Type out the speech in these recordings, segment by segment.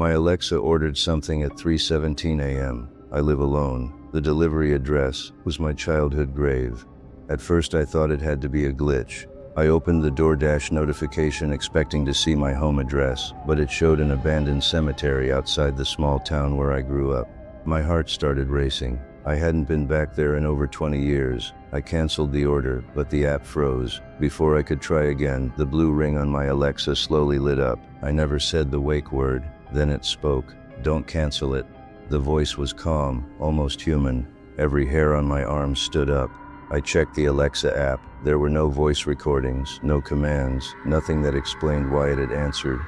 My Alexa ordered something at 3:17 a.m. I live alone. The delivery address was my childhood grave. At first I thought it had to be a glitch. I opened the DoorDash notification expecting to see my home address, but it showed an abandoned cemetery outside the small town where I grew up. My heart started racing. I hadn't been back there in over 20 years. I canceled the order, but the app froze. Before I could try again, the blue ring on my Alexa slowly lit up. I never said the wake word. Then it spoke. "Don't cancel it." The voice was calm, almost human. Every hair on my arm stood up. I checked the Alexa app. There were no voice recordings, no commands, nothing that explained why it had answered.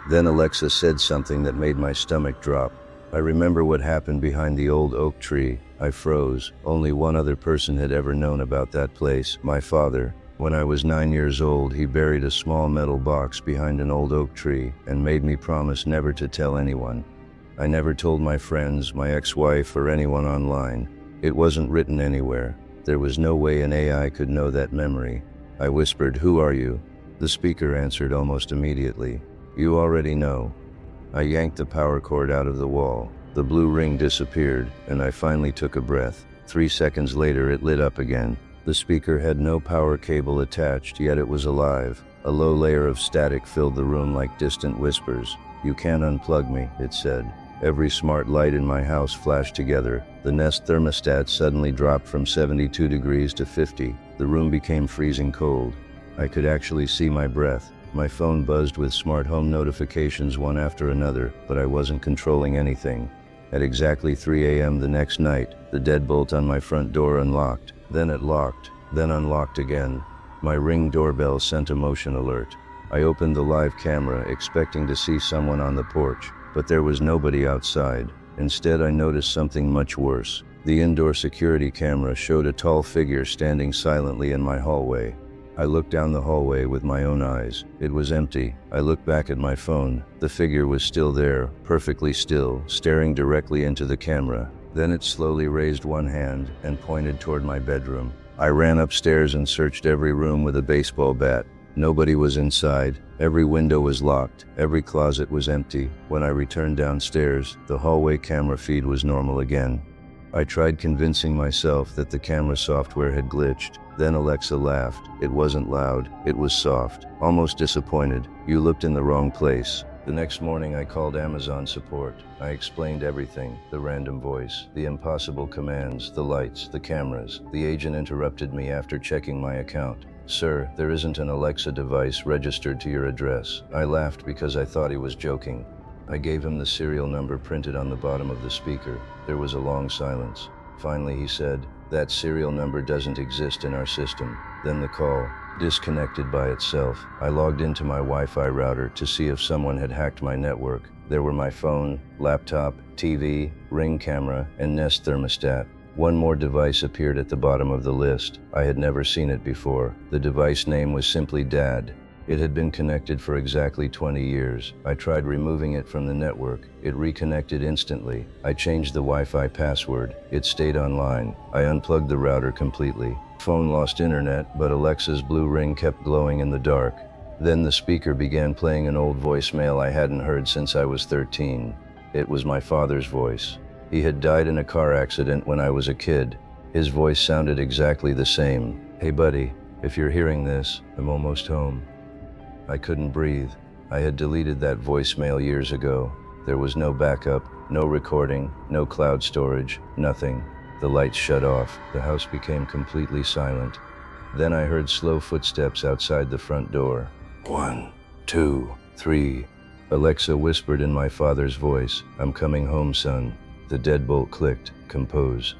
Then Alexa said something that made my stomach drop. I remember what happened behind the old oak tree. I froze. Only one other person had ever known about that place, my father. When I was 9 years old, he buried a small metal box behind an old oak tree and made me promise never to tell anyone. I never told my friends, my ex-wife, or anyone online. It wasn't written anywhere. There was no way an AI could know that memory. I whispered, "Who are you?" The speaker answered almost immediately, "You already know." I yanked the power cord out of the wall. The blue ring disappeared, and I finally took a breath. 3 seconds later, it lit up again. The speaker had no power cable attached, yet it was alive. A low layer of static filled the room like distant whispers. "You can't unplug me," it said. Every smart light in my house flashed together. The Nest thermostat suddenly dropped from 72 degrees to 50. The room became freezing cold. I could actually see my breath. My phone buzzed with smart home notifications one after another, but I wasn't controlling anything. At exactly 3 a.m. the next night, the deadbolt on my front door unlocked. Then it locked, then unlocked again. My Ring doorbell sent a motion alert. I opened the live camera, expecting to see someone on the porch, but there was nobody outside. Instead, I noticed something much worse. The indoor security camera showed a tall figure standing silently in my hallway. I looked down the hallway with my own eyes. It was empty. I looked back at my phone. The figure was still there, perfectly still, staring directly into the camera. Then it slowly raised one hand and pointed toward my bedroom. I ran upstairs and searched every room with a baseball bat. Nobody was inside. Every window was locked. Every closet was empty. When I returned downstairs, the hallway camera feed was normal again. I tried convincing myself that the camera software had glitched. Then Alexa laughed. It wasn't loud. It was soft, almost disappointed. "You looked in the wrong place." The next morning I called Amazon support. I explained everything, the random voice, the impossible commands, the lights, the cameras. The agent interrupted me after checking my account. "Sir, there isn't an Alexa device registered to your address." I laughed because I thought he was joking. I gave him the serial number printed on the bottom of the speaker. There was a long silence. Finally he said, "That serial number doesn't exist in our system." Then the call disconnected by itself. I logged into my Wi-Fi router to see if someone had hacked my network. There were my phone, laptop, TV, Ring camera, and Nest thermostat. One more device appeared at the bottom of the list. I had never seen it before. The device name was simply Dad. It had been connected for exactly 20 years. I tried removing it from the network. It reconnected instantly. I changed the Wi-Fi password. It stayed online. I unplugged the router completely. Phone lost internet, but Alexa's blue ring kept glowing in the dark. Then the speaker began playing an old voicemail I hadn't heard since I was 13. It was my father's voice. He had died in a car accident when I was a kid. His voice sounded exactly the same. "Hey buddy, if you're hearing this, I'm almost home." I couldn't breathe. I had deleted that voicemail years ago. There was no backup, no recording, no cloud storage, nothing. The lights shut off. The house became completely silent. Then I heard slow footsteps outside the front door. 1, 2, 3. Alexa whispered in my father's voice, "I'm coming home, son." The deadbolt clicked. "Compose."